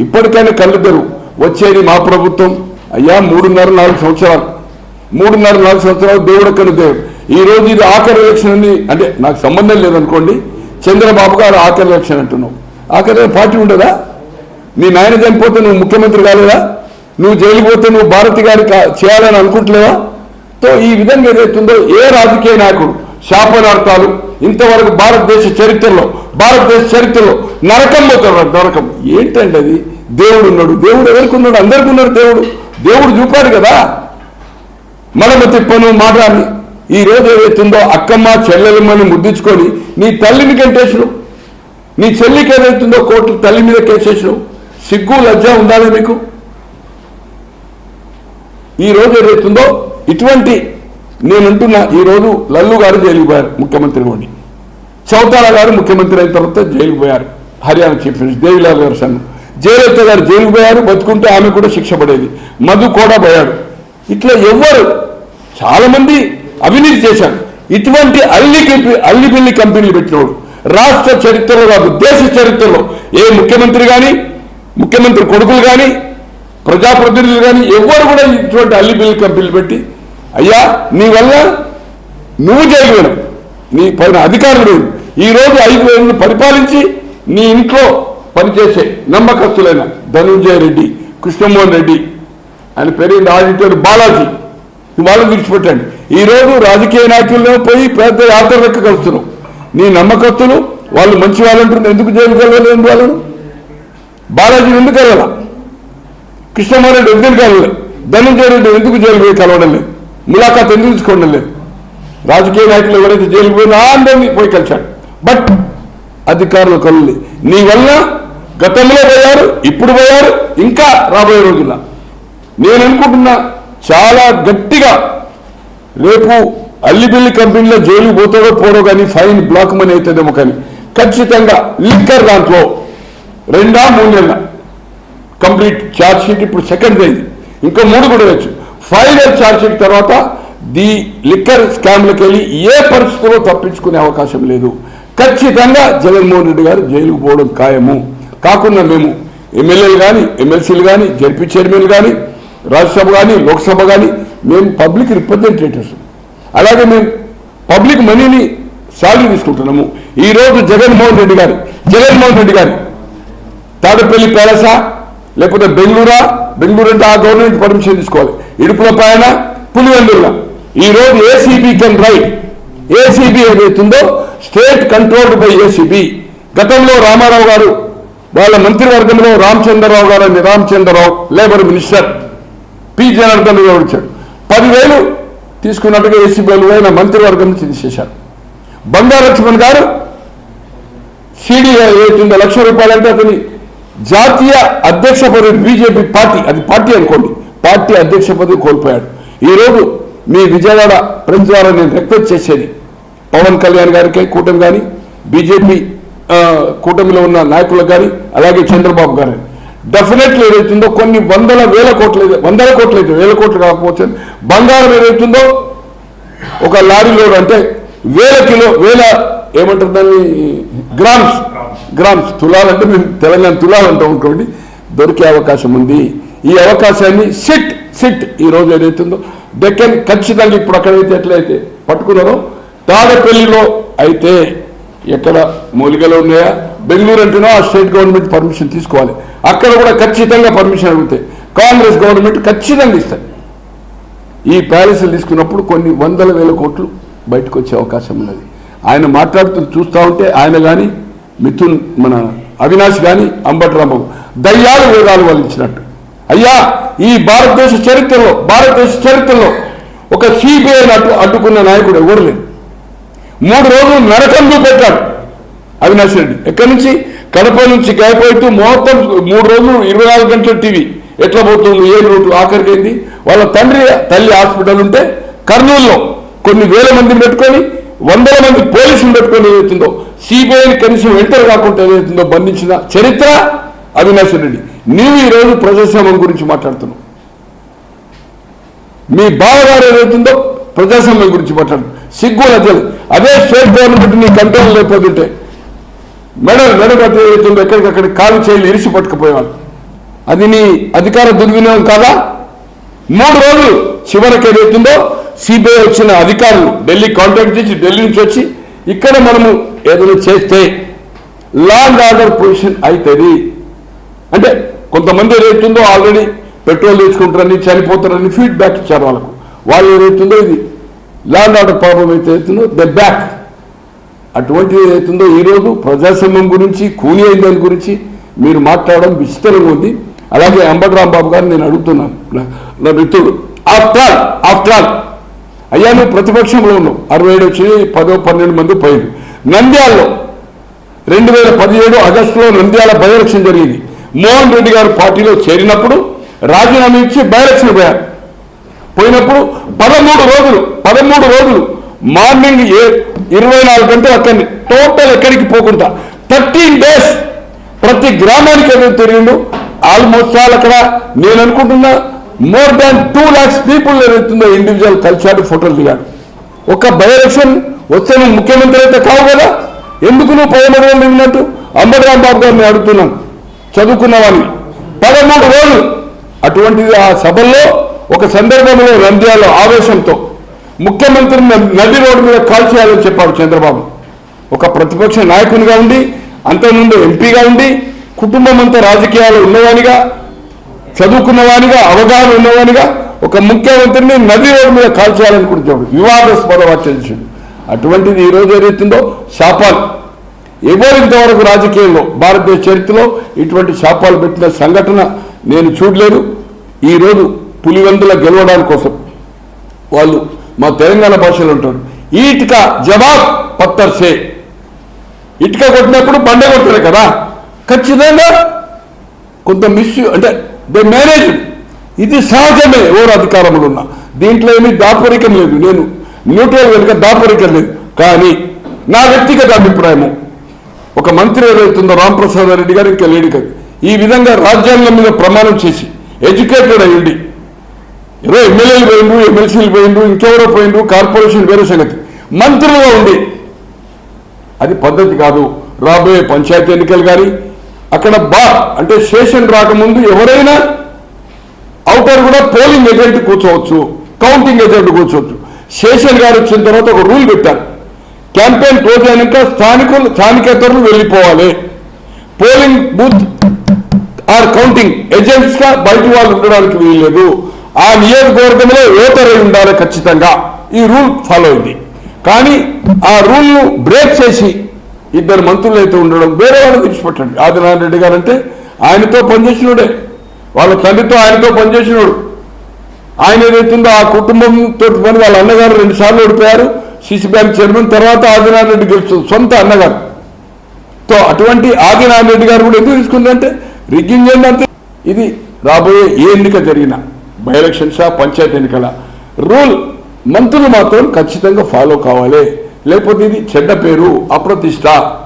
ఇప్పటికైనా కళ్ళిద్దరు వచ్చేది మా ప్రభుత్వం. అయ్యా 3.5-4 సంవత్సరాలు 3.5-4 సంవత్సరాలు దేవుడు అక్కడ దేవుడు. ఈ రోజు ఇది ఆఖరి ఎలక్షన్ అని అంటే నాకు సంబంధం లేదనుకోండి. చంద్రబాబు గారు ఆఖరి ఎలక్షన్ అంటున్నావు. ఆఖరి పార్టీ ఉండదా? నీ నాయన చనిపోతే నువ్వు ముఖ్యమంత్రి కాలేదా? నువ్వు జైలు పోతే నువ్వు భారతి గారి చేయాలని అనుకుంటలేవా? తో ఈ విధంగా ఏదైతుందో ఏ రాజకీయ నాయకుడు శాపనార్థాలు ఇంతవరకు భారతదేశ చరిత్రలో నరకం పోతారు. నరకం ఏంటండి అది? దేవుడు ఉన్నాడు. దేవుడు ఎవరికి ఉన్నాడు? అందరికీ ఉన్నాడు. దేవుడు చూపాడు కదా. మడమ తిప్పను మాట్లాడి ఈ రోజు ఏదైతుందో అక్కమ్మ చెల్లెలమ్మని ముద్దించుకొని నీ తల్లిని కంటేసినావు. నీ చెల్లికి ఏదైతుందో కోర్టు తల్లి మీద కేసేసినావు. సిగ్గు లజ్జ ఉండాలి మీకు? ఈ రోజు ఏదైతుందో ఇటువంటి నేనంటున్నా. ఈరోజు లల్లు గారు జైలుకు పోయారు ముఖ్యమంత్రి ఉండి. చౌతాలా గారు ముఖ్యమంత్రి అయిన తర్వాత జైలుకు పోయారు. హర్యానా చీఫ్ మినిస్టర్ దేవిలాల్ గారు సన్ను. జయలలిత గారు జైలుకు పోయారు. బతుకుంటే ఆమె కూడా శిక్ష పడేది. మధు కూడా పోయాడు. ఇట్లా ఎవ్వరు చాలా మంది అవినీతి చేశారు. ఇటువంటి అల్లిబిల్లి కంపెనీలు పెట్టినోడు రాష్ట్ర చరిత్రలో కాదు దేశ చరిత్రలో ఏ ముఖ్యమంత్రి కానీ ముఖ్యమంత్రి కొడుకులు కానీ ప్రజాప్రతినిధులు కానీ ఎవ్వరు కూడా ఇటువంటి అల్లిబిల్లి కంపెనీలు పెట్టి అయ్యా నీ వల్ల నువ్వు జైలు పోయినావు. నీ పైన అధికారులు ఈరోజు 5 ఏళ్ళు పరిపాలించి నీ ఇంట్లో పనిచేసే నమ్మకస్తులైన ధనుంజయ రెడ్డి, కృష్ణమోహన్ రెడ్డి, ఆయన పేరు ఆడిటర్ బాలాజీ, వాళ్ళని విడిచిపెట్టండి. ఈరోజు రాజకీయ నాయకుల్లో పోయి పెద్ద యాత్ర లెక్క కలుస్తున్నావు. నీ నమ్మకస్తులు వాళ్ళు మంచి వాళ్ళంటున్నారు. ఎందుకు జైలు కలవలేదు? వాళ్ళను బాలాజీని ఎందుకు కలవాల? కృష్ణమోహన్ రెడ్డి ఎందుకు కలవలేదు? ధనుంజయ రెడ్డి ఎందుకు జైలు పోయి కలవడం లేదు? ములాఖాత్ ఎందుకు తీసుకోవడం లేదు? రాజకీయ నాయకులు ఎవరైతే జైలుకు పోయినా అందరినీ పోయి కలిశాడు. బట్ అధికారులు కలవలేదు. నీ వల్ల గతంలో పోయారు, ఇప్పుడు పోయారు, ఇంకా రాబోయే రోజుల్లో నేను అనుకుంటున్నా చాలా గట్టిగా రేపు అల్లిబిల్లి కంపెనీలో జైలు పోతాడో పోడో కానీ ఫైన్ బ్లాక్ మనీ అవుతుందేమో కానీ ఖచ్చితంగా లిక్కర్ దాంట్లో 2-3 నెలల కంప్లీట్ ఛార్జ్ షీట్ ఇప్పుడు సెకండ్ అయింది. ఇంకా 3 కూడా వచ్చు. ఫైనల్ ఛార్జ్ షీట్ తర్వాత ది లిక్కర్ స్కామ్లకు వెళ్ళి ఏ పరిస్థితుల్లో తప్పించుకునే అవకాశం లేదు. ఖచ్చితంగా జగన్మోహన్ రెడ్డి గారు జైలుకు పోవడం ఖాయము. కాకుండా మేము ఎమ్మెల్యేలు కానీ ఎమ్మెల్సీలు కానీ జడ్పీ చైర్మన్లు కానీ రాజ్యసభ కానీ లోక్సభ కానీ మేము పబ్లిక్ రిప్రజెంటేటివ్స్. అలాగే మేము పబ్లిక్ మనీని శాలరీ తీసుకుంటున్నాము. ఈరోజు జగన్మోహన్ రెడ్డి గారి తాడపల్లి ప్యాలెసా లేకపోతే బెంగళూరు అంటే ఆ గవర్నమెంట్ పర్మిషన్ తీసుకోవాలి. ఇడుపుల పైన పులివెందుల ఈరోజు ఏసీబీ కెన్ రైట్. ఏసీబీ ఏదైతుందో స్టేట్ కంట్రోల్డ్ బై ఏసీబీ. గతంలో రామారావు గారు వాళ్ళ మంత్రివర్గంలో Ramachandra Rao labour minister P Janardhan గారు వచ్చాడు. 10,000 తీసుకున్నట్టుగా ఏసీబీ ఆయన మంత్రివర్గం నుంచి తీసేశారు. బంగారు లక్ష్మణ్ గారు సిడి ఏదైతుందో ₹1,00,000 అంటే అతని జాతీయ అధ్యక్ష పదవి బీజేపీ పార్టీ అది పార్టీ అనుకోండి పార్టీ అధ్యక్ష పదవి కోల్పోయాడు. ఈరోజు మీ విజయవాడ ప్రెస్ ద్వారా నేను రిక్వెస్ట్ చేసేది పవన్ కళ్యాణ్ గారికి కూటమి కానీ బీజేపీ కూటమిలో ఉన్న నాయకులకు కానీ అలాగే చంద్రబాబు గారు డెఫినెట్లీ ఏదైతుందో కొన్ని వందల కోట్లు అయితే 1,000 కోట్లు కాకపోతే బంగారం ఏదైతుందో ఒక లారీలో అంటే 1,000 ఏమంటారు దాన్ని గ్రామ్స్ తులాలంటే మేము తెలంగాణ తులాలంటాం అనుకోండి దొరికే అవకాశం ఉంది. ఈ అవకాశాన్ని సిట్ ఈ రోజు ఏదైతుందో డెక్కన్ ఖచ్చితంగా ఇప్పుడు అక్కడైతే ఎట్లయితే పట్టుకున్నారో తాడపల్లిలో అయితే ఎక్కడ మూలికలు ఉన్నాయా బెంగళూరు అంటేనో ఆ స్టేట్ గవర్నమెంట్ పర్మిషన్ తీసుకోవాలి. అక్కడ కూడా ఖచ్చితంగా పర్మిషన్ అడుగుతాయి. కాంగ్రెస్ గవర్నమెంట్ ఖచ్చితంగా ఇస్తారు. ఈ ప్యాలెస్లు తీసుకున్నప్పుడు కొన్ని 100,000 కోట్లు బయటకు వచ్చే అవకాశం ఉన్నది. ఆయన మాట్లాడుతూ చూస్తూ ఉంటే ఆయన కానీ మిథున్ మన అవినాష్ కానీ అంబటి రాంబాబు దయ్యాలు వేదాలు వలించినట్టు. అయ్యా ఈ భారతదేశ చరిత్రలో ఒక సిబిఐ అడ్డుకున్న నాయకుడు ఎవరు లేదు. 3 రోజులు నరకం చూపెట్టాడు అవినాష్ రెడ్డి. ఎక్కడి నుంచి కడప నుంచి గాయపోతూ మొత్తం 3 రోజులు 24 గంటల టీవీ ఎట్లా పోతుంది ఏ రూటు ఆఖరికైంది. వాళ్ళ తల్లి హాస్పిటల్ ఉంటే కర్నూలులో కొన్ని 1,000 మందిని పెట్టుకొని 100 మంది పోలీసులు పెట్టుకొని ఏదైతుందో సిబిఐని కనీసం ఎంటర్ కాకుండా ఏదైతుందో బంధించిన చరిత్ర అవినాష్ రెడ్డి. నీవు ఈరోజు ప్రజాస్వామ్యం గురించి మాట్లాడుతున్నావు. మీ బావగారు ఏదైతుందో ప్రజాస్వామ్యం గురించి మాట్లాడుతున్నావు. సిగ్గు లజ్జలు. అదే స్టేట్ గవర్నమెంట్ నీ కంట్రోల్ లేకపోతుంటే మెడ పట్టి ఏదైతుందో ఎక్కడికక్కడ కాలు చేయాలి ఇరిసి పట్టుకుపోయేవాళ్ళు. అది నీ అధికార దుర్వినియోగం కాదా? 3 రోజులు చివరికి ఏదైతుందో సిబిఐ వచ్చిన అధికారులు ఢిల్లీ కాంటాక్ట్ చేసి ఢిల్లీ నుంచి వచ్చి ఇక్కడ మనము ఏదైనా చేస్తే లా అండ్ ఆర్డర్ పొజిషన్ అవుతుంది. అంటే కొంతమంది ఏదైతుందో ఆల్రెడీ పెట్రోల్ తీసుకుంటారని చనిపోతారని ఫీడ్బ్యాక్ ఇచ్చారు వాళ్ళకు. వాళ్ళు ఏదైతుందో ఇది లా అండ్ ఆర్డర్ ప్రాబ్లం అయితే అవుతుందో ద బ్యాక్. అటువంటిది ఏదైతుందో ఈరోజు ప్రజాస్వామ్యం గురించి కూని అయిన దాని గురించి మీరు మాట్లాడడం విచిత్రంగా ఉంది. అలాగే అంబటరాంబాబు గారు నేను అడుగుతున్నాను, నా మిత్రుడు, ఆఫ్టర్ ఆల్ అయ్యా నువ్వు ప్రతిపక్షంలో ఉన్నావు, 67 వచ్చి 10-12 మంది పోయింది. నంద్యాలలో 2017 ఆగస్టులో నంద్యాల బై ఎలక్షన్ జరిగింది. మోహన్ రెడ్డి గారు పార్టీలో చేరినప్పుడు రాజీనామా ఇచ్చి బై ఎలక్షన్ పోయినప్పుడు 13 రోజులు మార్నింగ్ 24 గంటలు అక్కడిని టోటల్ ఎక్కడికి పోకుండా 13 days ప్రతి గ్రామానికి ఏదైతే తిరిగిండు. ఆల్మోస్ట్ ఆల్ అక్కడ నేను అనుకుంటున్నా మోర్ దాన్ 2 lakhs పీపుల్ ఏదైతుందో ఇండివిజువల్ కలిసాడు, ఫోటోలు దిగాడు. ఒక బై ఎలక్షన్ వస్తే నువ్వు ముఖ్యమంత్రి అయితే కావు కదా, ఎందుకు నువ్వు 13 రోజులు ఉన్నట్టు? అంబటరాంబాబు గారిని అడుగుతున్నాను, చదువుకున్న వాడిని. 13 రోజులు అటువంటిది. ఆ సభల్లో ఒక సందర్భంలో నంద్యాల ఆవేశంతో ముఖ్యమంత్రిని నది రోడ్డు మీద కాల్ చేయాలని చెప్పాడు చంద్రబాబు. ఒక ప్రతిపక్ష నాయకునిగా ఉండి, అంతకుముందు ఎంపీగా ఉండి, కుటుంబం అంతా రాజకీయాలు ఉన్నవానిగా, చదువుకున్నవానిగా, అవగాహన ఉన్నవానిగా ఒక ముఖ్యమంత్రిని నది రోడ్డు మీద కాల్ చేయాలనుకుంటున్నాడు. వివాదాస్పద వ్యాఖ్యలు చేశాడు. అటువంటిది ఈరోజు ఏదైతుందో శాపాలు ఎవరు ఇంతవరకు రాజకీయంలో భారతదేశ చరిత్రలో ఇటువంటి శాపాలు పెట్టిన సంఘటన నేను చూడలేదు. ఈరోజు పులివెందుల గెలవడానికి కోసం వాళ్ళు మా తెలంగాణ భాషలో ఉంటారు, ఈటిక జవాబ్ పత్తర్సే. ఇటుక కొట్టినప్పుడు బండ కొట్టారు కదా, ఖచ్చితంగా కొంత అంటే దే మేనేజ్. ఇది సహజమే ఎవరు అధికారంలో ఉన్నా, దీంట్లో ఏమీ దాపరికం లేదు. నేను న్యూట్రల్ కనుక దాపరికం లేదు. కానీ నా వ్యక్తిగత అభిప్రాయము, ఒక మంత్రి ఏదైతుందో రాంప్రసాద్ రెడ్డి గారు ఇంకా లేడు కదా, ఈ విధంగా రాజ్యాంగం మీద ప్రమాణం చేసి ఎడ్యుకేటెడ్ అయ్యింది, ఏదో ఎమ్మెల్యేలు పోయిండ్రు, ఎమ్మెల్సీలు పోయిండ్రు, ఇంకెవరో పోయిండ్రు, కార్పొరేషన్ వేరే సంగతి, మంత్రులుగా ఉండి అది పద్ధతి కాదు. రాబోయే పంచాయతీ ఎన్నికలు కానీ అక్కడ అంటే స్టేషన్ రాకముందు ఎవరైనా అవుటర్ కూడా పోలింగ్ ఏజెంట్ కూర్చోవచ్చు, కౌంటింగ్ ఏజెంట్ కూర్చోవచ్చు. స్టేషన్ గారు వచ్చిన తర్వాత ఒక రూల్ పెట్టారు, క్యాంపెయిన్ క్లోజ్ అయినాక స్థానికేతరులు వెళ్ళిపోవాలి, polling booth or counting agents గా బయట వాళ్ళు ఉండడానికి వీల్లేదు, ఆ నియోజకవర్గంలో ఓటరై ఉండాలి ఖచ్చితంగా. ఈ రూల్ ఫాలో అయింది. కానీ ఆ రూల్ ను బ్రేక్ చేసి 2 మంత్రులు అయితే ఉండడం, వేరే వాళ్ళు విడిచిపెట్టండి. ఆదినారాయణ రెడ్డి గారు అంటే ఆయనతో పనిచేసినోడే, వాళ్ళ తండ్రితో ఆయనతో పనిచేసినోడు. ఆయన ఏదైతుందో ఆ కుటుంబంతో పని వాళ్ళ అన్నగారు 2 సార్లు ఓడిపోయారు, సిసి బ్యాంక్ చైర్మన్. తర్వాత ఆదినారాయణ రెడ్డి గెలుస్తుంది, సొంత అన్నగారు. తో అటువంటి ఆదినారాయణ రెడ్డి గారు కూడా ఎందుకు తీసుకుందంటే రిగ్గింగ్ ఏంటంటే, ఇది రాబోయే ఏ ఎన్నిక జరిగినా బై ఎలక్షన్సా పంచాయతీ ఎన్నికల రూల్ మంత్రులు మాత్రం ఖచ్చితంగా ఫాలో కావాలి, లేకపోతే ఇది చెడ్డ పేరు, అప్రతిష్ట.